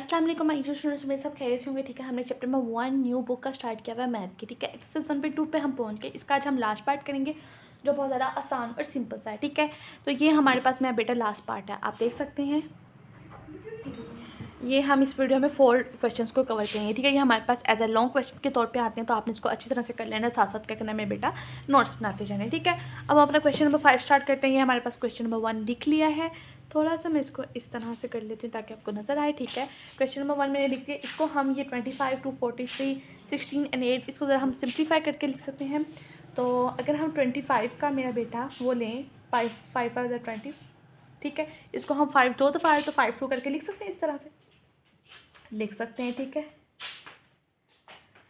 अस्सलाम वालेकुम my students, मेरे सब खैरियत से होंगे। ठीक है, हमने चैप्टर में 1 न्यू बुक का स्टार्ट किया हुआ है मैथ की। ठीक है, एक्सरसाइज 1.2 पे हम पहुंच गए। इसका आज हम लास्ट पार्ट करेंगे जो बहुत ज़्यादा आसान और सिंपल सा है। ठीक है, तो ये हमारे पास मेरा बेटा लास्ट पार्ट है, आप देख सकते हैं। ये हम इस वीडियो में 4 क्वेश्चंस को कवर करेंगे। ठीक है, ये हमारे पास एज अ लॉन्ग क्वेश्चन के तौर पे आते हैं, तो आपने इसको अच्छी तरह से कर लेना, साथ साथ क्या करना है मेरे बेटा, नोट्स बनाते जाना। ठीक है, अब हम अपना क्वेश्चन नंबर 5 स्टार्ट करते हैं। ये हमारे पास क्वेश्चन नंबर 1 लिख लिया है। थोड़ा सा मैं इसको इस तरह से कर लेती हूँ ताकि आपको नज़र आए। ठीक है, क्वेश्चन नंबर 1 मैंने लिख दिया। इसको हम ये 25 to 43, 16 and 8 इसको ज़रा हम सिंप्लीफाई करके लिख सकते हैं। तो अगर हम 25 का मेरा बेटा वो लें, 5 20, ठीक है, इसको हम 5 दो दफ़ा है तो 5 2 करके लिख सकते हैं, इस तरह से लिख सकते हैं। ठीक है,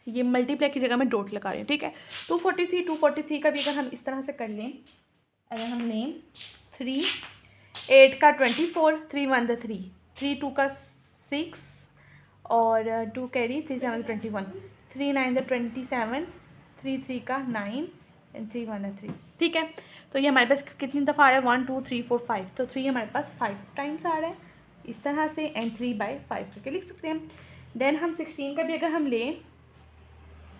ये मल्टीप्लाई की जगह मैं डॉट लगा रही हूँ। ठीक है, 243 का भी अगर हम इस तरह से कर लें, अगर हम लें 3 8 का 24, 3 1 3, 3 2 का 6 और 2 कैरी, 3 7 21, 3 9 27, 3 3 का 9 एंड 3 1 3। ठीक है, तो ये हमारे पास कितनी दफ़ा आ रहा है, 1 2 3 4 5, तो 3 हमारे पास 5 टाइम्स आ रहा है इस तरह से, एंड 3/5 करके लिख सकते हैं। देन हम 16 का भी अगर हम लें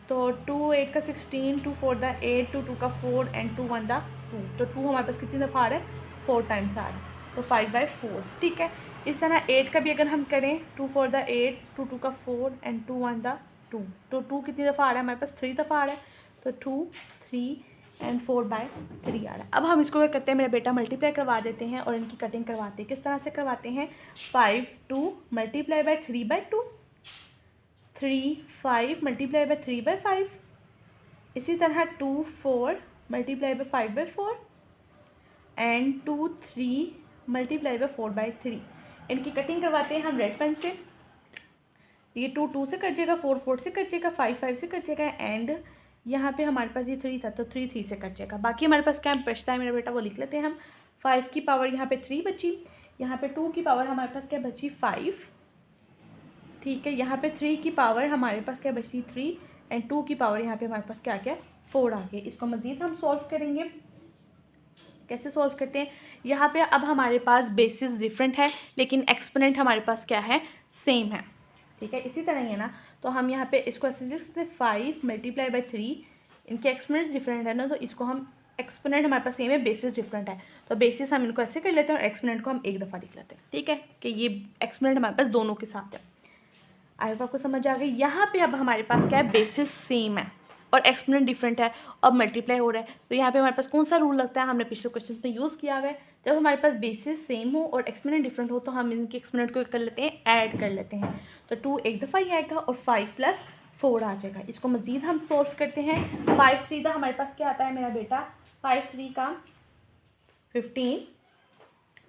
तो 2 8 का 16, 2 4 द 8, 2 2 का 4 एंड 2 1 द 2, तो 2 हमारे पास कितनी दफ़ा आ रहा है, 4 टाइम्स आ रहा है, तो 5/4। ठीक है, इस तरह 8 का भी अगर हम करें, 2 4 द 8, 2 2 का 4 एंड 2 1 द 2, तो 2 कितनी दफ़ा आ रहा है हमारे पास, 3 दफ़ा आ रहा है, तो 2 3 एंड 4/3 आ रहा है। अब हम इसको क्या करते हैं, मेरा बेटा मल्टीप्लाई करवा देते हैं और इनकी कटिंग करवाते हैं। किस तरह से करवाते हैं, 5 2 मल्टीप्लाई बाय 3/2, 3 5 मल्टीप्लाई बाय 3/5, इसी तरह 2 4 multiply by 5/4 and 2 3 multiply by 4/3। इनकी कटिंग करवाते हैं हम रेड पेन से। ये 2 2 से कट जाएगा, 4 4 से कट जाएगा, 5 5 से कट जाएगा, एंड यहाँ पे हमारे पास ये 3 था तो 3 3 से कट जाएगा। बाकी हमारे पास क्या बचता है मेरा बेटा, वो लिख लेते हैं हम। 5 की पावर यहाँ पे 3 बची, यहाँ पे 2 की पावर हमारे पास क्या बची, 5। ठीक है, यहाँ पे 3 की पावर हमारे पास क्या बची, 3, एंड 2 की पावर यहाँ पे हमारे पास क्या आ गया, 4 आ गया। इसको मज़ीद हम सॉल्व करेंगे। कैसे सॉल्व करते हैं, यहाँ पे अब हमारे पास बेसिस डिफरेंट है लेकिन एक्सपोनेंट हमारे पास क्या है, सेम है। ठीक है, इसी तरह ही है ना, तो हम यहाँ पे इसको ऐसे लिख सकते हैं, 5 मल्टीप्लाई बाय 3, इनके एक्सपोनेंट्स डिफरेंट है ना, तो इसको हम, एक्सपोनेंट हमारे पास सेम है, बेसिस डिफरेंट है, तो बेसिस हम इनको ऐसे कर लेते हैं और एक्सपोनेंट को हम एक दफ़ा लिख लेते हैं। ठीक है, कि ये एक्सपोनेंट हमारे पास दोनों के साथ है। आई होप आपको समझ आ गई। यहाँ पे अब हमारे पास क्या है, बेसिस सेम है और एक्सपोनेंट डिफरेंट है और मल्टीप्लाई हो रहा है, तो यहाँ पे हमारे पास कौन सा रूल लगता है, हमने पिछले क्वेश्चन में यूज़ किया हुआ है। जब हमारे पास बेसिस सेम हो और एक्सपोनेंट डिफरेंट हो तो हम इनके एक्सपोनेंट को कर लेते हैं, ऐड कर लेते हैं, तो 2 एक दफ़ा ही आएगा और 5 + 4 आ जाएगा। इसको मज़ीद हम सॉल्व करते हैं। 5 3 का हमारे पास क्या आता है मेरा बेटा, 5 3 का 15,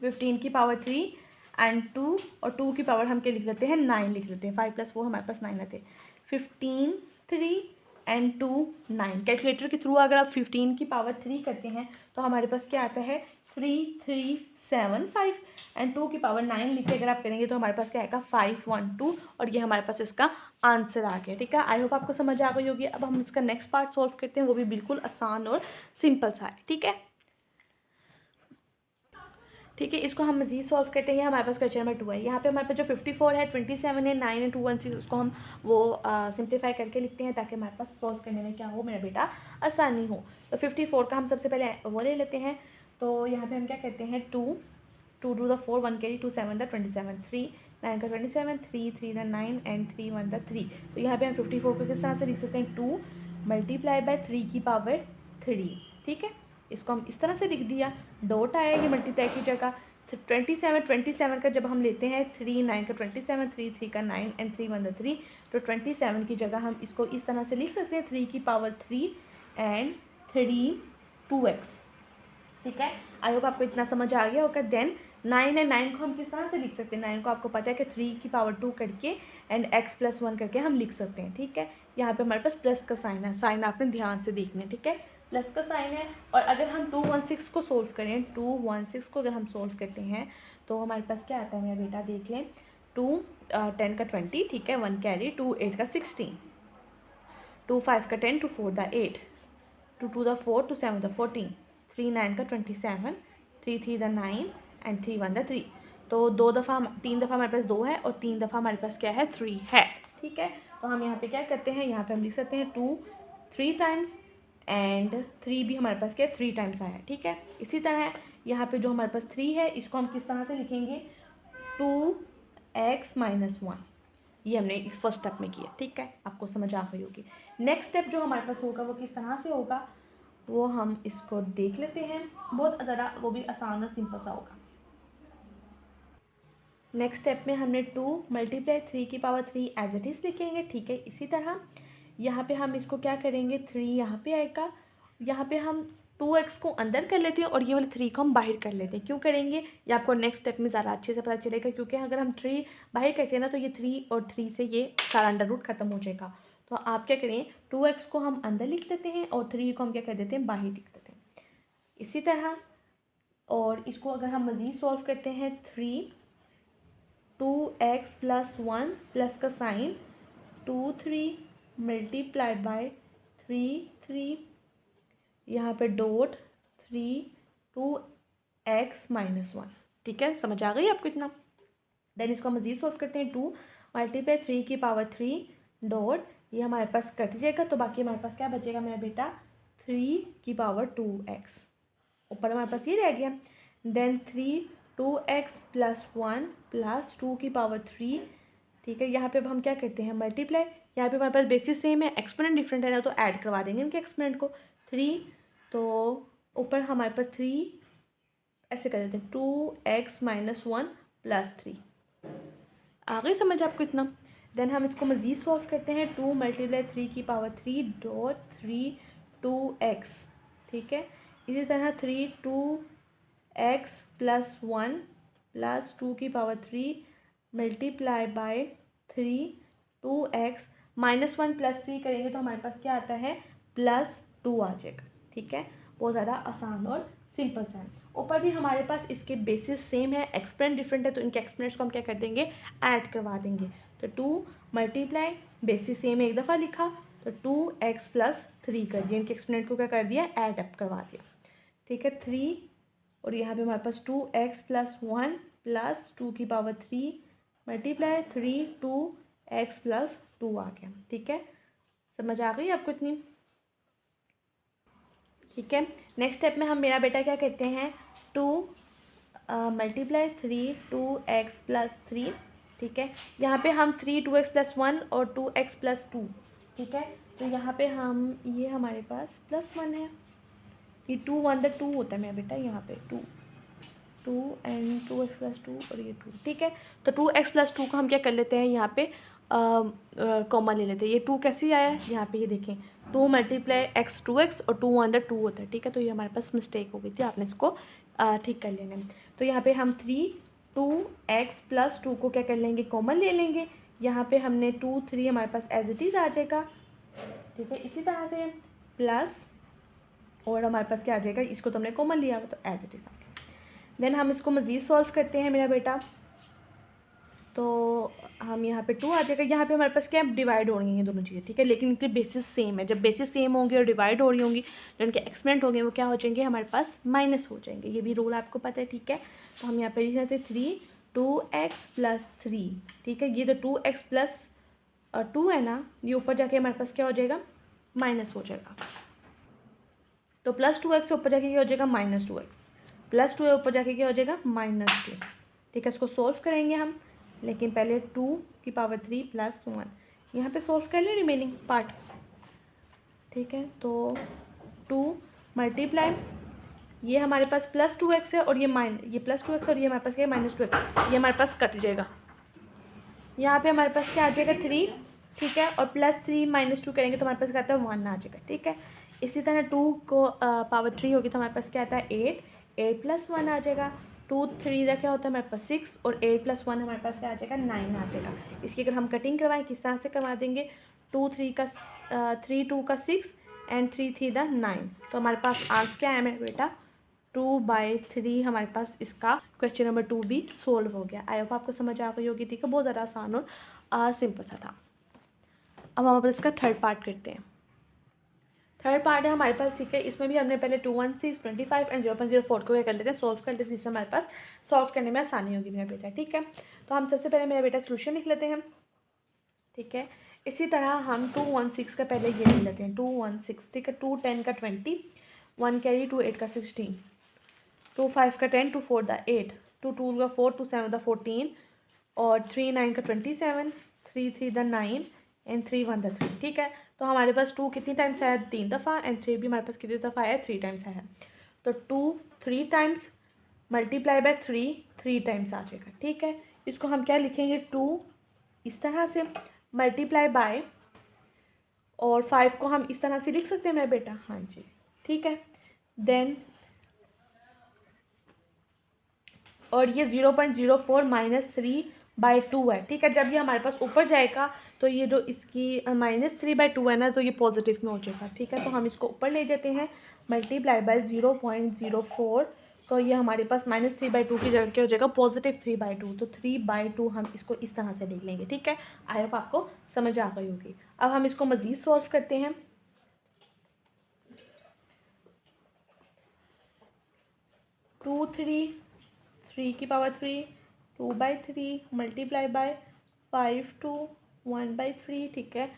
15 की पावर 3 एंड 2, और 2 की पावर हम क्या लिख लेते हैं, 9 लिख लेते हैं। 5 + 4 हमारे पास 9 आते हैं। 15 3 एंड 2 9। कैलकुलेटर के थ्रू अगर आप 15 की पावर 3 करते हैं तो हमारे पास क्या आता है, 3 3 7 5, एंड 2 की पावर 9 लिख के अगर आप करेंगे तो हमारे पास क्या आएगा, 5 1 2, और ये हमारे पास इसका आंसर आ गया। ठीक है, आई होप आपको समझ आ गई होगी। अब हम इसका नेक्स्ट पार्ट सॉल्व करते हैं, वो भी बिल्कुल आसान और सिंपल सा है। ठीक है, ठीक है, इसको हम मज़ीद सॉल्व करते हैं। हमारे पास क्वेश्चन नंबर 2 है। यहाँ पे हमारे पास जो 54 है, 27 है, 9 है, 216, उसको हम वो सिंप्लीफाई करके लिखते हैं ताकि हमारे पास सॉल्व करने में क्या हो मेरा बेटा, आसानी हो। तो 54 का हम सबसे पहले वो ले लेते हैं। तो यहाँ पे हम क्या करते हैं, 2 2 2 द 4 1 कैरी, 2 7 द 27, 3 9 का 27, 3 3 द 9 एंड 3 1 द 3। तो यहाँ पे हम 54 को किस तरह से लिख सकते हैं, 2 मल्टीप्लाई बाय 3 की पावर 3। ठीक है, इसको हम इस तरह से लिख दिया, डॉट आया ये मल्टीप्लाई की जगह। 27 का जब हम लेते हैं, 3 9 का 27, 3 3 का 9 एंड 3 1 3, तो 27 की जगह हम इसको इस तरह से लिख सकते हैं, 3 की पावर 3 एंड 3 2x। ठीक है, आई होप आपको इतना समझ आ गया होगा। देन 9 है, 9 को हम किस तरह से लिख सकते हैं, 9 को आपको पता है कि 3 की पावर 2 करके एंड x + 1 करके हम लिख सकते हैं। ठीक है, यहाँ पे हमारे पास प्लस का साइन है, साइन आपने ध्यान से देखना है। ठीक है, प्लस का साइन है। और अगर हम 216 को सोल्व करें, 216 को अगर हम सोल्व करते हैं तो हमारे पास क्या आता है मेरा बेटा, देख लें। 2 10 का 20, ठीक है, 1 कैरी, 2 8 का 16, 2 5 का 10, 2 4 द 8, 2 2 द 4, 2 7 द 14, 3 9 का 27, 3 3 द 9 एंड 3 1 द 3। तो 3 दफ़ा हमारे पास 2 है और 3 दफ़ा हमारे पास क्या है 3 है, ठीक है। तो हम यहाँ पे क्या करते हैं, यहाँ पे हम लिख सकते हैं 2 3 टाइम्स एंड 3 भी हमारे पास क्या 3 टाइम्स आया है, ठीक है। इसी तरह यहाँ पे जो हमारे पास 3 है इसको हम किस तरह से लिखेंगे 2x - 1, ये हमने इस फर्स्ट स्टेप में किया, ठीक है। आपको समझ आ गई होगी। नेक्स्ट स्टेप जो हमारे पास होगा वो किस तरह से होगा वो हम इसको देख लेते हैं, बहुत ज़्यादा वो भी आसान और सिंपल सा होगा। नेक्स्ट स्टेप में हमने 2 × 3³ एज इट इज़ लिखेंगे, ठीक है। इसी तरह यहाँ पे हम इसको क्या करेंगे 3 यहाँ पे आएगा, यहाँ पे हम 2x को अंदर कर लेते हैं और ये वाले 3 को हम बाहर कर लेते हैं। क्यों करेंगे ये आपको नेक्स्ट स्टेप में ज़्यादा अच्छे से पता चलेगा, क्योंकि अगर हम 3 बाहर करते हैं ना तो ये 3 और 3 से ये सारा अंडर रूट खत्म हो जाएगा। तो आप क्या करें 2x को हम अंदर लिख देते हैं और 3 को हम क्या कर देते हैं बाहर लिख देते हैं। इसी तरह और इसको अगर हम मज़ीद सॉल्व करते हैं 2x + 1 प्लस का साइन 2 3 मल्टीप्लाई बाय 3 यहाँ पे डॉट 3 2x - 1, ठीक है। समझ आ गई आपको इतना। देन इसको हम मज़ीद सॉल्व करते हैं 2 × 3³ डॉट ये हमारे पास कट जाएगा, तो बाकी हमारे पास क्या बचेगा मेरा बेटा 3⁻2x, ऊपर हमारे पास ये रह गया। देन 2x + 1 + 2⁻3, ठीक है। यहाँ पे अब हम क्या करते हैं मल्टीप्लाई, यहाँ पे हमारे पास बेसिस सेम है, एक्सपोनेंट डिफरेंट है ना, तो ऐड करवा देंगे इनके एक्सपोनेंट को 3, तो ऊपर हमारे पास 3 ऐसे कर देते हैं 2x - 1 + 3। आ गई समझ आपको इतना। देन हम इसको मज़ीद सॉल्व करते हैं 2 × 3³ डॉट 3 2x, ठीक है। इसी तरह 3 2x + 1 + 2⁻3 मल्टीप्लाई बाय 3 2x - 1 + 3 करेंगे तो हमारे पास क्या आता है +2 आ जाएगा, ठीक है। बहुत ज़्यादा आसान और सिंपल सा है। ऊपर भी हमारे पास इसके बेसिस सेम है, एक्सपोनेंट डिफरेंट है, तो इनके एक्सपोनेंट्स को हम क्या कर देंगे ऐड करवा देंगे। तो 2 मल्टीप्लाई बेसिस सेम एक दफ़ा लिखा तो 2x + 3 कर दिया, इनके एक्सपोनेंट को क्या कर दिया ऐड अप करवा दिया, ठीक है। 3 और यहाँ पे हमारे पास 2x + 1 + 2⁻3 मल्टीप्लाई 3 2x + 2 आ गया, ठीक है। समझ आ गई आपको इतनी, ठीक है। नेक्स्ट स्टेप में हम मेरा बेटा क्या करते हैं 2 × 3 2x + 3, ठीक है। यहाँ पे हम 3 2x + 1 और 2x + 2, ठीक है। तो यहाँ पे हम ये हमारे पास +1 है, ये 2 1 द 2 होता है मेरा बेटा, यहाँ पे 2 एंड 2x + 2 और ये 2, ठीक है। तो 2x + 2 को हम क्या कर लेते हैं यहाँ पे कॉमा ले लेते हैं। ये 2 कैसे आया है यहाँ पे ये देखें 2 × x 2x और 2 1 द 2 होता है, ठीक है। तो ये हमारे पास मिस्टेक हो गई थी, आपने इसको ठीक कर लेना है। तो यहाँ पे हम 3 2x + 2 को क्या कर लेंगे कॉमन ले लेंगे, यहाँ पे हमने 2 3 हमारे पास एज इट इज़ आ जाएगा, ठीक है। इसी तरह से प्लस और हमारे पास क्या आ जाएगा, इसको तो हमने कॉमन लिया हुआ तो एज इट इज़ आ गया। देन हम इसको मज़ीद सॉल्व करते हैं मेरा बेटा, तो हम यहाँ पे 2 आ जाएगा। यहाँ पे हमारे पास क्या डिवाइड हो रही हैं दोनों चीज़ें, ठीक है, लेकिन इनके बेसिस सेम है। जब बेसिस सेम होंगे और डिवाइड हो रही होंगी जो इनके एक्सपोनेंट होंगे वो क्या हो जाएंगे हमारे पास माइनस हो जाएंगे, ये भी रूल आपको पता है, ठीक है। तो हम यहाँ पे लिख लेते हैं 3 2x + 3, ठीक है। ये तो 2x + 2 है ना, ये ऊपर जाके हमारे पास क्या हो जाएगा माइनस हो जाएगा। तो +2x से ऊपर जाके क्या हो जाएगा -2x, +2 है ऊपर जाके क्या हो जाएगा -2, ठीक है। इसको सॉल्व करेंगे हम, लेकिन पहले 2⁻3 + 1 यहाँ पे सॉल्व कर लें रिमेनिंग पार्ट, ठीक है। तो 2 मल्टीप्लाई ये हमारे पास +2x है और ये +2x और ये हमारे पास क्या है -2x, ये हमारे पास कट जाएगा। यहाँ पे हमारे पास क्या आ जाएगा 3, ठीक है, और +3 - 2 करेंगे तो हमारे पास क्या आता है 1 आ जाएगा, ठीक है। इसी तरह 2 को पावर 3 होगी तो हमारे पास क्या आता है 8 + 1 आ जाएगा। 2 3 का क्या होता है हमारे पास 6 और 8 + 1 हमारे पास क्या आ जाएगा 9 आ जाएगा। इसकी अगर हम कटिंग करवाएं किस तरह से करवा देंगे 2 3 का 6 एंड 3 3 द 9, तो हमारे पास आंसर क्या है मेरा बेटा 2/3 हमारे पास इसका क्वेश्चन नंबर 2 भी सोल्व हो गया। आई होप आपको समझ आ गई होगी, ठीक है। बहुत ज़्यादा आसान और सिंपल सा था। अब हम इसका थर्ड पार्ट करते हैं। थर्ड पार्ट है हमारे पास, ठीक है। इसमें भी हमने पहले 216, 25 एंड 0.04 को क्या कर लेते हैं, सॉल्व कर लेते हैं, जिससे हमारे पास सॉल्व करने में आसानी होगी मेरा बेटा, ठीक है। तो हम सबसे पहले मेरा बेटा सोल्यूशन लिख लेते हैं, ठीक है। इसी तरह हम 216 का पहले ये लिख लेते हैं, 216, ठीक है। 210 का 20, 1 कैरी, 28 का 16, 25 का 10, 24 का 8, 22 का 4, 27 का 14 और 39 का 27, 33 का 9 एंड 31 का 3, ठीक है। तो हमारे पास 2 कितनी टाइम्स आया, 3 दफ़ा, एंड 3 भी हमारे पास कितनी दफ़ा आया, 3 टाइम्स आया। तो 2 3 टाइम्स मल्टीप्लाई बाय 3 टाइम्स आ जाएगा, ठीक है। इसको हम क्या लिखेंगे, 2 इस तरह से मल्टीप्लाई बाय, और 5 को हम इस तरह से लिख सकते हैं मेरा बेटा, हाँ जी, ठीक है। देन और ये 0.04 माइनस 3/2 है, ठीक है। जब ये हमारे पास ऊपर जाएगा तो ये जो इसकी -3/2 है ना, तो ये पॉजिटिव में हो जाएगा, ठीक है। तो हम इसको ऊपर ले जाते हैं, मल्टीप्लाई बाय 0.04, तो ये हमारे पास -3/2 की जगह क्या हो जाएगा, +3/2। तो 3/2 हम इसको इस तरह से लिख लेंगे, ठीक है। आई होप आपको समझ आ गई होगी। अब हम इसको मज़ीद सॉल्व करते हैं। 2 3 की पावर 3, 2/3 मल्टीप्लाई बाय 5 to 1/3, ठीक है।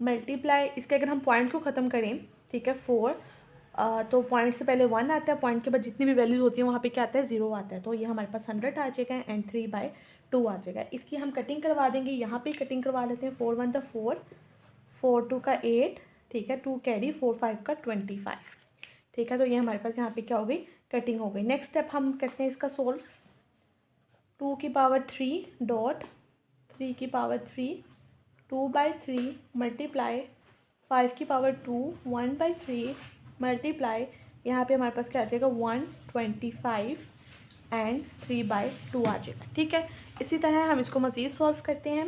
मल्टीप्लाई इसके अगर हम पॉइंट को ख़त्म करें, ठीक है, 4, तो पॉइंट से पहले 1 आता है, पॉइंट के बाद जितनी भी वैल्यूज होती है वहाँ पे क्या आता है, 0 आता है। तो ये हमारे पास 100 आ जाएगा एंड 3/2 आ जाएगा। इसकी हम कटिंग करवा देंगे, यहाँ पे कटिंग करवा लेते हैं। 4 1 4, 4 2 का 8, ठीक है। 2 कैरी, 4 5 का 25, ठीक है। तो ये हमारे पास यहाँ पे क्या हो गई, कटिंग हो गई। नेक्स्ट स्टेप हम करते हैं इसका सोल्व। 2 की पावर 3 डॉट 3 की पावर 3, 2/3 मल्टीप्लाई 5 की पावर 2, 1/3 मल्टीप्लाई, यहाँ पे हमारे पास क्या आ जाएगा, 125 एंड 3/2 आ जाएगा, ठीक है। इसी तरह हम इसको मज़ीद सॉल्व करते हैं।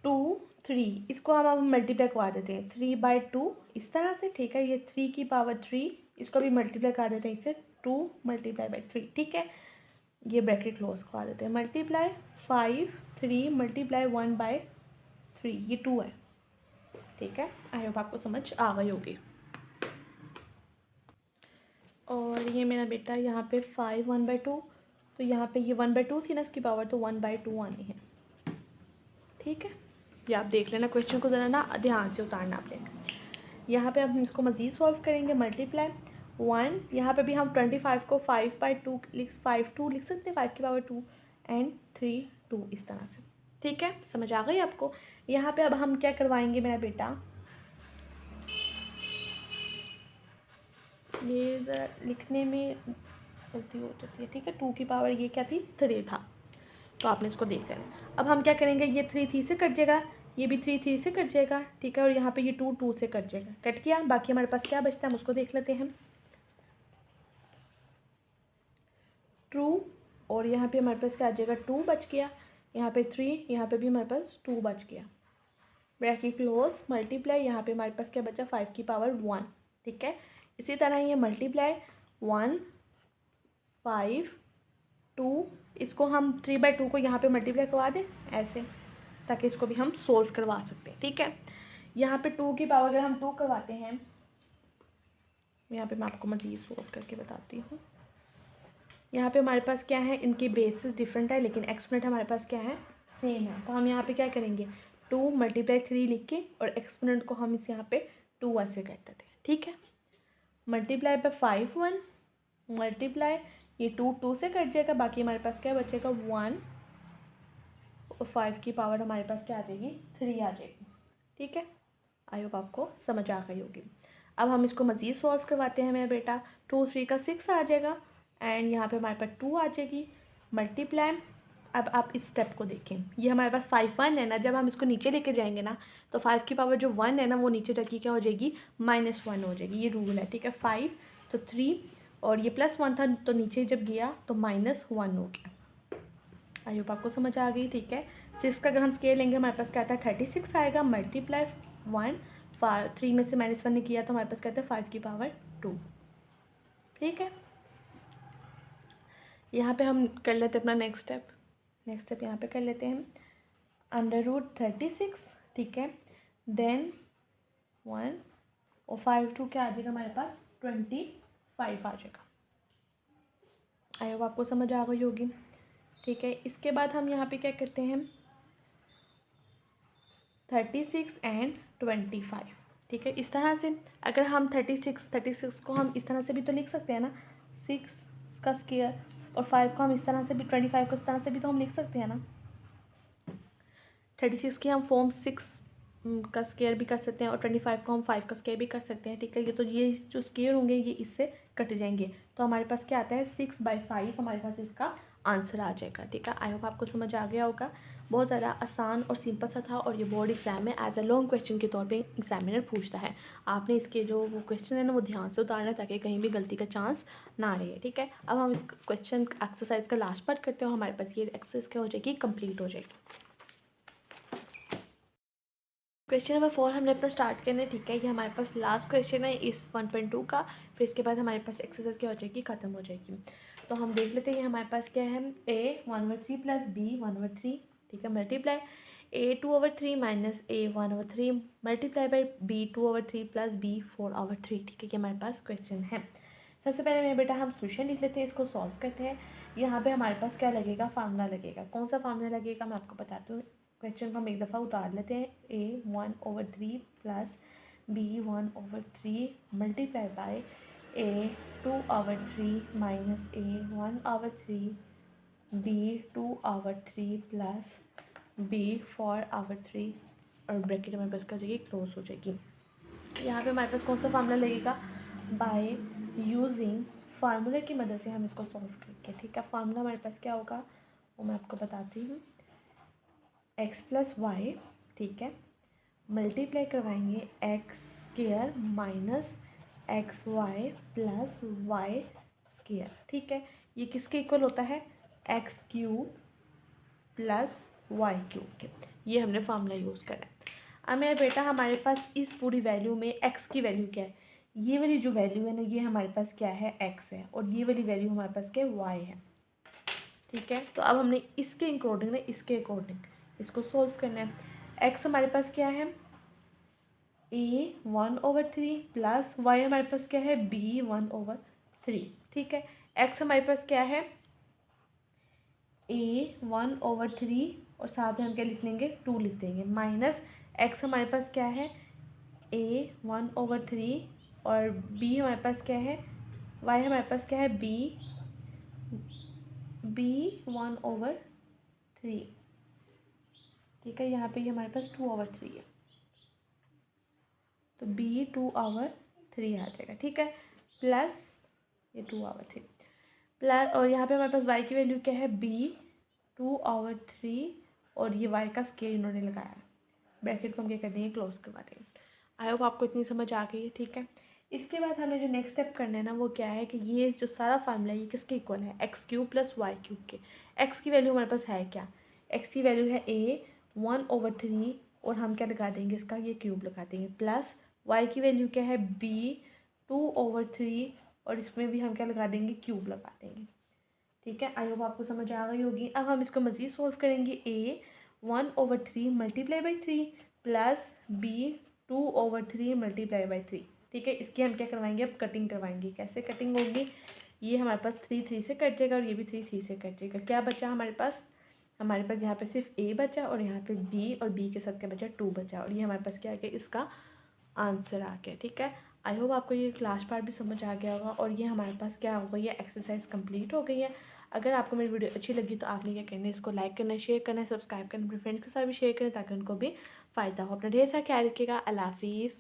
2 3 इसको हम अब मल्टीप्लाई करवा देते हैं, 3/2 इस तरह से, ठीक है। ये 3 की पावर 3 इसको भी मल्टीप्लाई कर देते हैं इससे, 2 मल्टीप्लाई बाई 3, ठीक है। ये ब्रैकेट क्लोज करवा देते हैं, मल्टीप्लाई 5 3 मल्टीप्लाई 1/3, ये 2 है, ठीक है। आई होप आपको समझ आ गई होगी। और ये मेरा बेटा यहाँ पे 5 1/2, तो यहाँ पे ये 1/2 थी ना इसकी पावर, तो 1/2 आनी है, ठीक है। ये आप देख लेना, क्वेश्चन को ज़रा ना ध्यान से उतारना आपने। यहाँ पे हम इसको मज़ीद सॉल्व करेंगे, मल्टीप्लाई 1, यहाँ पे भी हम 25 को 5/2 5 2 लिख सकते हैं, 5 की पावर 2 एंड 3 2 इस तरह से, ठीक है। समझ आ गई आपको। यहाँ पे अब हम क्या करवाएंगे मेरा बेटा, ये ज़रा लिखने में गलती हो जाती है, ठीक है। 2 की पावर ये क्या थी, 3 था, तो आपने इसको देख लेना। अब हम क्या करेंगे, ये 3 3 से कट जाएगा, ये भी 3 3 से कट जाएगा, ठीक है। और यहाँ पे ये 2 2 से कट जाएगा, कट गया। बाकी हमारे पास क्या बचता है, हम उसको देख लेते हैं। ट्रू, और यहाँ पे हमारे पास क्या आ जाएगा, 2 बच गया, यहाँ पे 3, यहाँ पे भी हमारे पास 2 बच गया, ब्रैकेट क्लोज, मल्टीप्लाई, यहाँ पे हमारे पास क्या बचा, 5 की पावर 1, ठीक है। इसी तरह ये मल्टीप्लाई 1 5 2, इसको हम 3/2 को यहाँ पे मल्टीप्लाई करवा दें ऐसे, ताकि इसको भी हम सोल्व करवा सकते हैं, ठीक है। यहाँ पे 2 की पावर अगर हम 2 करवाते हैं, यहाँ पे मैं आपको मज़ीद सोल्व करके बताती हूँ। यहाँ पे हमारे पास क्या है, इनकी बेसिस डिफरेंट है, लेकिन एक्सपोनेंट हमारे पास क्या है, सेम है। तो हम यहाँ पे क्या करेंगे, 2 मल्टीप्लाई 3 लिख के, और एक्सपोनेंट को हम इस यहाँ पे 2 ऐसे कर देते हैं, ठीक है। मल्टीप्लाई बाय 5 1 मल्टीप्लाई, ये 2 2 से कट जाएगा, बाकी हमारे पास क्या बचेगा, 1, और 5 की पावर हमारे पास क्या आ जाएगी, 3 आ जाएगी, ठीक है। आई होप आपको समझ आ गई होगी। अब हम इसको मज़ीद सॉल्व करवाते हैं मेरा बेटा। 2 3 का 6 आ जाएगा, एंड यहाँ पे हमारे पास 2 आ जाएगी, मल्टीप्लाई। अब आप इस स्टेप को देखें, ये हमारे पास 5 1 है ना, जब हम इसको नीचे लेके जाएंगे ना, तो 5 की पावर जो 1 है ना, वो नीचे जाके क्या हो जाएगी, -1 हो जाएगी। ये रूल है, ठीक है। 5 तो 3, और ये +1 था, तो नीचे जब गया तो -1 हो गया। आई होप आपको समझ आ गई, ठीक है। 6 का अगर हम स्केल लेंगे, हमारे पास क्या आता है, 36 आएगा, मल्टीप्लाई 1 3 में से -1 ने किया, तो हमारे पास क्या आता है, 5 की पावर 2, ठीक है। यहाँ पे हम कर लेते हैं अपना नेक्स्ट स्टेप यहाँ पे कर लेते हैं, √36, ठीक है। देन 1 और 5 2 क्या आ जाएगा हमारे पास 25 आ जाएगा। आई होप आपको समझ आ गई होगी। ठीक है, इसके बाद हम यहाँ पे क्या करते हैं 36 एंड 25। ठीक है, इस तरह से अगर हम 36 को हम इस तरह से भी तो लिख सकते हैं ना, 6 का स्क्वायर, और 5 को हम इस तरह से भी, 25 को इस तरह से भी तो हम लिख सकते हैं ना। 36 की हम फॉर्म 6 का स्क्वायर भी कर सकते हैं और 25 को हम 5 का स्क्वायर भी कर सकते हैं। ठीक है, ये जो स्क्वायर होंगे ये इससे कट जाएंगे, तो हमारे पास क्या आता है 6/5 हमारे पास इसका आंसर आ जाएगा। ठीक है, आई होप आपको समझ आ गया होगा। बहुत ज़्यादा आसान और सिंपल सा था, और ये बोर्ड एग्जाम में एज अ लॉन्ग क्वेश्चन के तौर पे एग्जामिनर पूछता है। आपने इसके जो वो क्वेश्चन है ना वो ध्यान से उतारना है, ताकि कहीं भी गलती का चांस ना रहे। ठीक है, अब हम इस क्वेश्चन एक्सरसाइज का लास्ट पार्ट करते हैं, हमारे पास ये एक्सरसाइज क्या हो जाएगी, कंप्लीट हो जाएगी। क्वेश्चन नंबर 4 हमने अपना स्टार्ट करना है। ठीक है, ये हमारे पास लास्ट क्वेश्चन है इस 1.2 का, फिर इसके बाद हमारे पास एक्सरसाइज क्या हो जाएगी, ख़त्म हो जाएगी। तो हम देख लेते हैं ये हमारे पास क्या है, a 1/3 प्लस b 1/3। ठीक है, multiply a 2/3 minus a 1/3 multiply by b 2/3 plus b 4/3। ठीक है, ये हमारे पास क्वेश्चन है। सबसे पहले मेरे बेटा हम सोल्यूशन लिख लेते हैं, इसको सॉल्व करते हैं। यहाँ पे हमारे पास क्या लगेगा, फार्मूला लगेगा। कौन सा फार्मूला लगेगा मैं आपको बताती हूँ। क्वेश्चन को हम एक दफ़ा उतार लेते हैं, a 1/3 plus b 1/3 multiply by a 2/3 minus a 1/3 b 2/3 plus b 4/3, और ब्रैकेट हमारे पास कर जाएगी क्लोज हो जाएगी। यहाँ पे हमारे पास कौन सा फार्मूला लगेगा, बाय यूजिंग फार्मूले की मदद से हम इसको सॉल्व करेंगे। ठीक है, फार्मूला हमारे पास क्या होगा वो मैं आपको बताती हूँ, x प्लस वाई। ठीक है, मल्टीप्लाई करवाएंगे x square minus x y plus y square. ठीक है, ये किसके इक्वल होता है, x cube plus y cube के। ये हमने फार्मूला यूज़ करा है। अब मेरा बेटा हमारे पास इस पूरी वैल्यू में एक्स की वैल्यू क्या है, ये वाली जो वैल्यू है ना ये हमारे पास क्या है एक्स है, और ये वाली वैल्यू हमारे पास क्या है वाई है। ठीक है, तो अब हमने इसके अकॉर्डिंग ना इसके अकॉर्डिंग इसको सोल्व करना है। एक्स हमारे पास क्या है a 1/3 प्लस वाई हमारे पास क्या है b 1/3। ठीक है, x हमारे पास क्या है a 1/3 और साथ में हम क्या लिख लेंगे 2 लिख देंगे, माइनस x हमारे पास क्या है a 1/3 और b हमारे पास क्या है y हमारे पास क्या है b 1/3। ठीक है, यहाँ पे ये हमारे पास 2/3 है, तो b 2/3 आ जाएगा। ठीक है, प्लस ये 2/3 प्लस, और यहाँ पे हमारे पास y की वैल्यू क्या है b 2/3, और ये y का स्क्वायर इन्होंने लगाया है। ब्रैकेट को हम क्या कर देंगे क्लोज करवा देंगे। आई होप आपको इतनी समझ आ गई है। ठीक है, इसके बाद हमें जो नेक्स्ट स्टेप करना है ना वो क्या है कि ये जो सारा फार्मूला ये किसके इक्वल है, x cube plus y cube के। एक्स की वैल्यू हमारे पास है क्या, एक्स की वैल्यू है a 1/3, और हम क्या लगा देंगे इसका ये क्यूब लगा देंगे, प्लस वाई की वैल्यू क्या है b 2/3, और इसमें भी हम क्या लगा देंगे क्यूब लगा देंगे। ठीक है, आई होप आपको समझ आ गई होगी। अब हम इसको मज़ीद सॉल्व करेंगे, a 1/3 multiply by 3 plus b 2/3 multiply by 3। ठीक है, इसकी हम क्या करवाएंगे अब कटिंग करवाएंगे। कैसे कटिंग होगी, ये हमारे पास 3 से कट जाएगा और ये भी 3 से कट जाएगा। क्या बचा हमारे पास, हमारे पास यहाँ पे सिर्फ a बचा, और यहाँ पे b, और b के साथ क्या बचा 2 बचा, और ये हमारे पास क्या आ गया इसका आंसर आ गया। ठीक है, आई होप आपको ये लास्ट पार्ट भी समझ आ गया होगा, और ये हमारे पास क्या हो गई है एक्सरसाइज कंप्लीट हो गई है। अगर आपको मेरी वीडियो अच्छी लगी तो आपने क्या करना है, इसको लाइक करना है, शेयर करना है, सब्सक्राइब करना है, अपने फ्रेंड्स के साथ भी शेयर करें ताकि उनको भी फ़ायदा हो। अपना ढेर सारा ख्याल रखिएगा। अल्लाह हाफिज़।